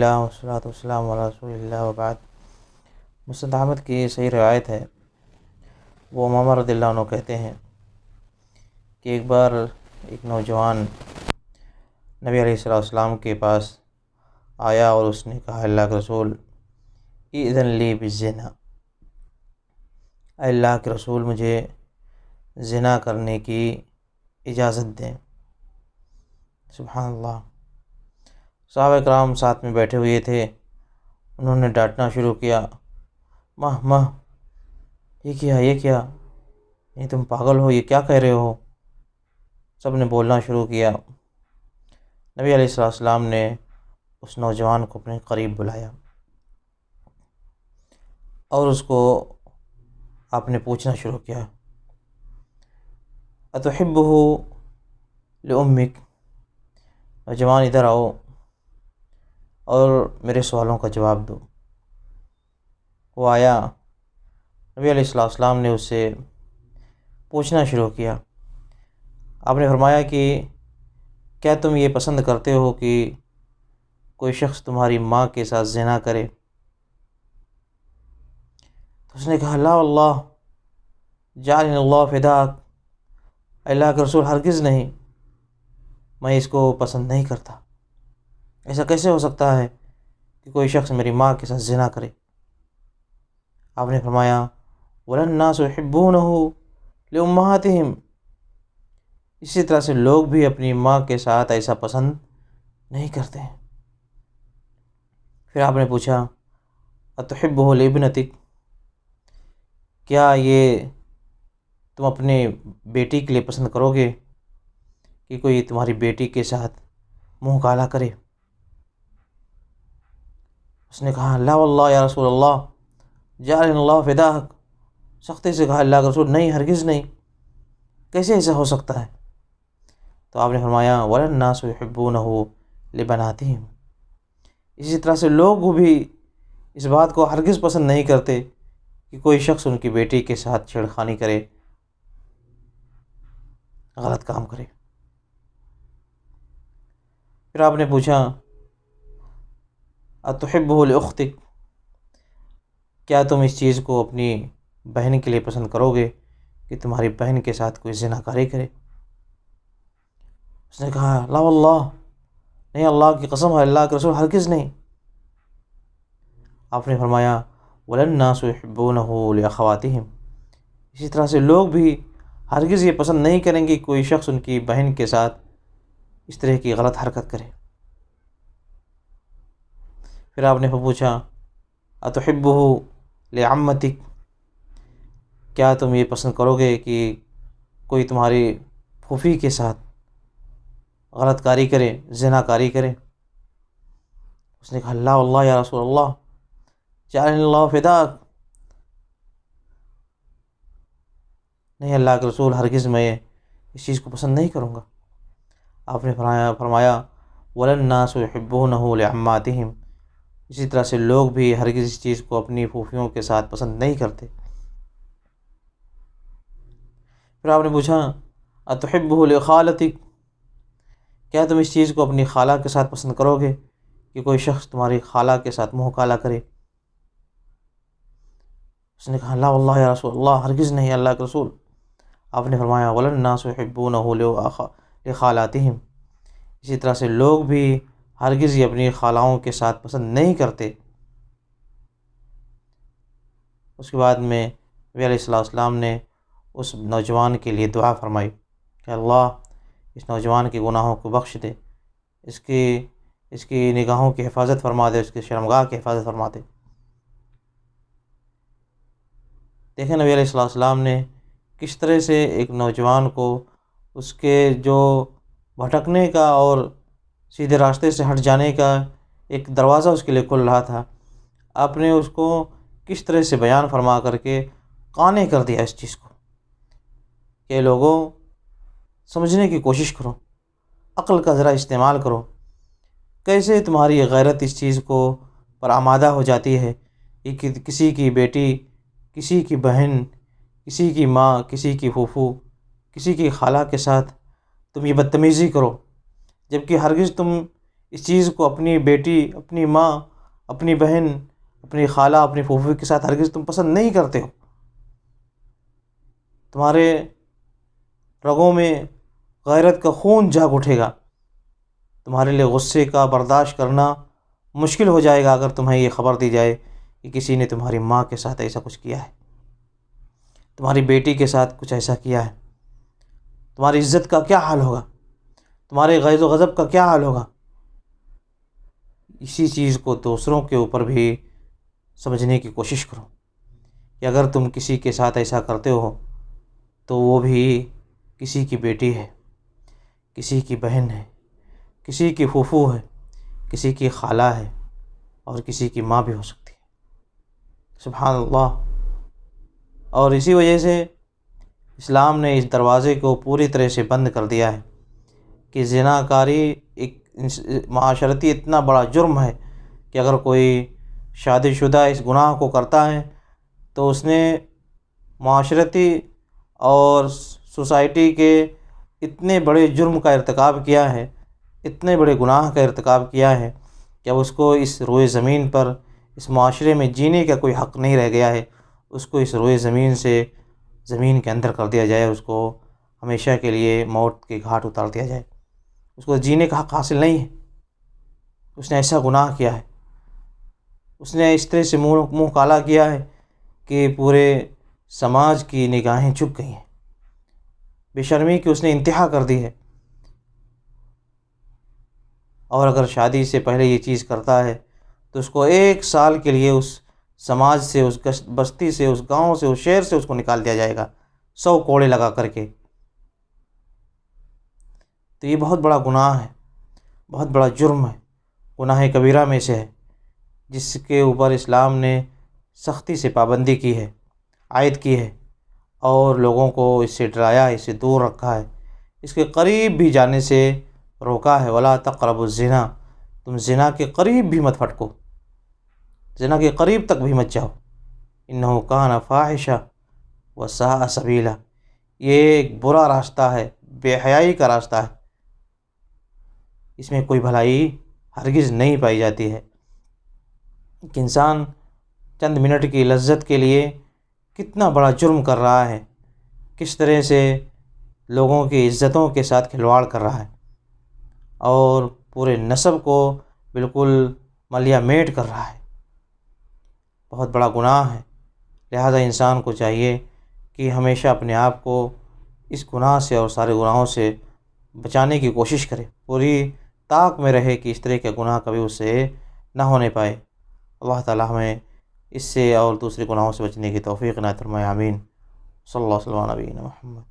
للہ والصلاۃ والسلام علی رسول اللہ وبعد۔ مسند احمد کی صحیح روایت ہے، وہ امامہ رضی اللہ عنہ کہتے ہیں کہ ایک بار ایک نوجوان نبی علیہ السلام کے پاس آیا اور اس نے کہا، اللہ کے رسول اذن لی بالزنا، اے اللہ کے رسول مجھے زنا کرنے کی اجازت دیں۔ سبحان اللہ۔ صحابہ کرام ساتھ میں بیٹھے ہوئے تھے، انہوں نے ڈانٹنا شروع کیا، ماہ یہ کیا یہ تم پاگل ہو، یہ کیا کہہ رہے ہو؟ سب نے بولنا شروع کیا۔ نبی علیہ السلام نے اس نوجوان کو اپنے قریب بلایا اور اس کو آپ نے پوچھنا شروع کیا، اتحبہ لامک، نوجوان ادھر آؤ اور میرے سوالوں کا جواب دو۔ وہ آیا، نبی علیہ السلام نے اس سے پوچھنا شروع کیا۔ آپ نے فرمایا کہ کیا تم یہ پسند کرتے ہو کہ کوئی شخص تمہاری ماں کے ساتھ زنا کرے؟ تو اس نے کہا، لا واللہ جعلنی اللہ فداک، اللہ کے رسول ہرگز نہیں، میں اس کو پسند نہیں کرتا۔ ایسا کیسے ہو سکتا ہے کہ کوئی شخص میری ماں کے ساتھ زنا کرے؟ آپ نے فرمایا، وَلَا النَّاسُ يُحِبُّونَهُ لِأُمَّهَاتِهِمْ، اسی طرح سے لوگ بھی اپنی ماں کے ساتھ ایسا پسند نہیں کرتے ہیں۔ پھر آپ نے پوچھا، اتحبہ لابنتک، کیا یہ تم اپنے بیٹی کے لیے پسند کرو گے کہ کوئی تمہاری بیٹی کے ساتھ منہ کالا کرے؟ اس نے کہا، لا واللہ یا رسول اللہ جعلنی اللہ فداک، سختی سے کہا، اللہ کے رسول نہیں، ہرگز نہیں، کیسے ایسا ہو سکتا ہے؟ تو آپ نے فرمایا، وَلَا النَّاسُ يُحِبُّونَهُ لِبَنَاتِهِمْ، اسی طرح سے لوگ بھی اس بات کو ہرگز پسند نہیں کرتے کہ کوئی شخص ان کی بیٹی کے ساتھ چھیڑخانی کرے، غلط کام کرے۔ پھر آپ نے پوچھا، اتحبہ لاختک، کیا تم اس چیز کو اپنی بہن کے لیے پسند کرو گے کہ تمہاری بہن کے ساتھ کوئی زناکاری کرے؟ اس نے کہا، لا واللہ، نہیں، اللہ کی قسم ہے، اللہ کے رسول ہرگز نہیں۔ آپ نے فرمایا، وَلَا النَّاسُ يُحِبُّونَهُ لِأَخَوَاتِهِمْ، اسی طرح سے لوگ بھی ہرگز یہ پسند نہیں کریں گے کہ کوئی شخص ان کی بہن کے ساتھ اس طرح کی غلط حرکت کرے۔ پھر آپ نے پوچھا، اتحبہ لعمتک، کیا تم یہ پسند کرو گے کہ کوئی تمہاری پھوپھی کے ساتھ غلط کاری کرے، زنا کاری کرے؟ اس نے کہا، لا واللہ یا رسول اللہ جعلنی اللہ فداک، نہیں، اللہ کے رسول ہرگز میں اس چیز کو پسند نہیں کروں گا۔ آپ نے فرمایا، وَلَا النَّاسُ يُحِبُّونَهُ لِعَمَّاتِهِمْ، اسی طرح سے لوگ بھی ہرگز اس چیز کو اپنی پھوپھیوں کے ساتھ پسند نہیں کرتے۔ پھر آپ نے پوچھا، اتحبہ لخالتک، کیا تم اس چیز کو اپنی خالہ کے ساتھ پسند کرو گے کہ کوئی شخص تمہاری خالہ کے ساتھ منہ کالا کرے؟ اس نے کہا، لا واللہ یا رسول اللہ ہرگز نہیں، اللہ کے رسول۔ آپ نے فرمایا، وَلَا النَّاسُ يُحِبُّونَهُ لخالاتہم، اسی طرح سے لوگ بھی ہرگز یہ اپنی خالہوں کے ساتھ پسند نہیں کرتے۔ اس کے بعد میں نبی علیہ السلام نے اس نوجوان کے لیے دعا فرمائی کہ اللہ اس نوجوان کے گناہوں کو بخش دے، اس کی نگاہوں کی حفاظت فرما دے، اس کی شرمگاہ کی حفاظت فرما دے۔ دیکھیں نبی علیہ السلام نے کس طرح سے ایک نوجوان کو اس کے جو بھٹکنے کا اور سیدھے راستے سے ہٹ جانے کا ایک دروازہ اس کے لیے کھل رہا تھا، آپ نے اس کو کس طرح سے بیان فرما کر کے قانع کر دیا اس چیز کو کہ لوگوں سمجھنے کی کوشش کرو، عقل کا ذرا استعمال کرو، کیسے تمہاری غیرت اس چیز کو پر آمادہ ہو جاتی ہے کہ کسی کی بیٹی، کسی کی بہن، کسی کی ماں، کسی کی پھوپھو، کسی کی خالہ کے ساتھ تم یہ بدتمیزی کرو، جبکہ ہرگز تم اس چیز کو اپنی بیٹی، اپنی ماں، اپنی بہن، اپنی خالہ، اپنی پھوپھی کے ساتھ ہرگز تم پسند نہیں کرتے ہو۔ تمہارے رگوں میں غیرت کا خون جاگ اٹھے گا، تمہارے لیے غصے کا برداشت کرنا مشکل ہو جائے گا اگر تمہیں یہ خبر دی جائے کہ کسی نے تمہاری ماں کے ساتھ ایسا کچھ کیا ہے، تمہاری بیٹی کے ساتھ کچھ ایسا کیا ہے۔ تمہاری عزت کا کیا حال ہوگا، تمہارے غیظ و غضب کا کیا حال ہوگا۔ اسی چیز کو دوسروں کے اوپر بھی سمجھنے کی کوشش کرو کہ اگر تم کسی کے ساتھ ایسا کرتے ہو تو وہ بھی کسی کی بیٹی ہے، کسی کی بہن ہے، کسی کی پھوپھو ہے، کسی کی خالہ ہے، اور کسی کی ماں بھی ہو سکتی ہے۔ سبحان اللہ۔ اور اسی وجہ سے اسلام نے اس دروازے کو پوری طرح سے بند کر دیا ہے کہ زنا کاری ایک معاشرتی اتنا بڑا جرم ہے کہ اگر کوئی شادی شدہ اس گناہ کو کرتا ہے تو اس نے معاشرتی اور سوسائٹی کے اتنے بڑے جرم کا ارتکاب کیا ہے، اتنے بڑے گناہ کا ارتکاب کیا ہے کہ اب اس کو اس روئے زمین پر، اس معاشرے میں جینے کا کوئی حق نہیں رہ گیا ہے۔ اس کو اس روئے زمین سے زمین کے اندر کر دیا جائے، اس کو ہمیشہ کے لیے موت کے گھاٹ اتار دیا جائے، اس کو جینے کا حق حاصل نہیں ہے۔ اس نے ایسا گناہ کیا ہے، اس نے اس طرح سے منہ کالا کیا ہے کہ پورے سماج کی نگاہیں جھک گئی ہیں۔ بے شرمی کی اس نے انتہا کر دی ہے۔ اور اگر شادی سے پہلے یہ چیز کرتا ہے تو اس کو 1 سال کے لیے اس سماج سے، اس بستی سے، اس گاؤں سے، اس شہر سے اس کو نکال دیا جائے گا 100 کوڑے لگا کر کے۔ تو یہ بہت بڑا گناہ ہے، بہت بڑا جرم ہے، گناہ کبیرہ میں سے ہے، جس کے اوپر اسلام نے سختی سے پابندی کی ہے، عائد کی ہے، اور لوگوں کو اس سے ڈرایا ہے، اس سے دور رکھا ہے، اس کے قریب بھی جانے سے روکا ہے۔ ولا تقربوا الزنا، تم زنا کے قریب بھی مت پھٹکو، زنا کے قریب تک بھی مت جاؤ۔ انہ کان فاحشہ وساء سبیلا، یہ ایک برا راستہ ہے، بے حیائی کا راستہ ہے، اس میں کوئی بھلائی ہرگز نہیں پائی جاتی ہے۔ ایک انسان چند منٹ کی لذت کے لیے کتنا بڑا جرم کر رہا ہے، کس طرح سے لوگوں کی عزتوں کے ساتھ کھلواڑ کر رہا ہے، اور پورے نسب کو بالکل ملیا میٹ کر رہا ہے۔ بہت بڑا گناہ ہے، لہذا انسان کو چاہیے کہ ہمیشہ اپنے آپ کو اس گناہ سے اور سارے گناہوں سے بچانے کی کوشش کرے، پوری طاق میں رہے کہ اس طرح کے گناہ کبھی اس سے نہ ہونے پائے۔ اللہ تعالی ہمیں اس سے اور دوسرے گناہوں سے بچنے کی توفیق عنایت فرمائے، آمین۔ صلی اللہ علیہ وسلم نبینا محمد۔